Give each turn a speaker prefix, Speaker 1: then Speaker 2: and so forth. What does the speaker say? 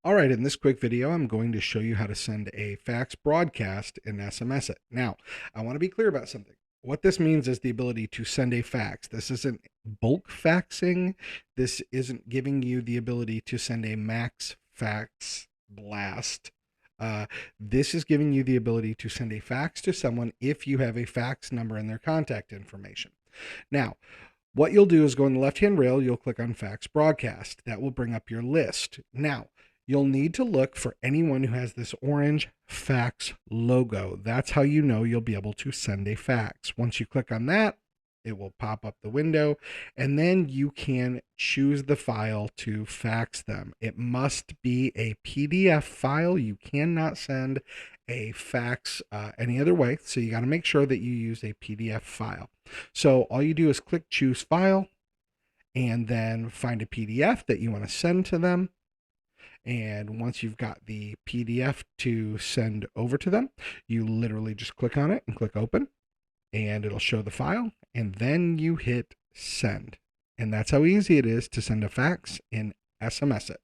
Speaker 1: All right, in this quick video, I'm going to show you how to send a fax broadcast in SMS-iT. Now, I want to be clear about something. What this means is the ability to send a fax. This isn't bulk faxing. This isn't giving you the ability to send a max fax blast. This is giving you the ability to send a fax to someone if you have a fax number and their contact information. Now, what you'll do is go on the left-hand rail, you'll click on fax broadcast. That will bring up your list. Now, you'll need to look for anyone who has this orange fax logo. That's how you know you'll be able to send a fax. Once you click on that, it will pop up the window, and then you can choose the file to fax them. It must be a PDF file. You cannot send a fax any other way, so you got to make sure that you use a PDF file. So all you do is click choose file, and then find a PDF that you want to send to them. And once you've got the PDF to send over to them, you literally just click on it and click open, and it'll show the file, and then you hit send. And that's how easy it is to send a fax in SMS-iT.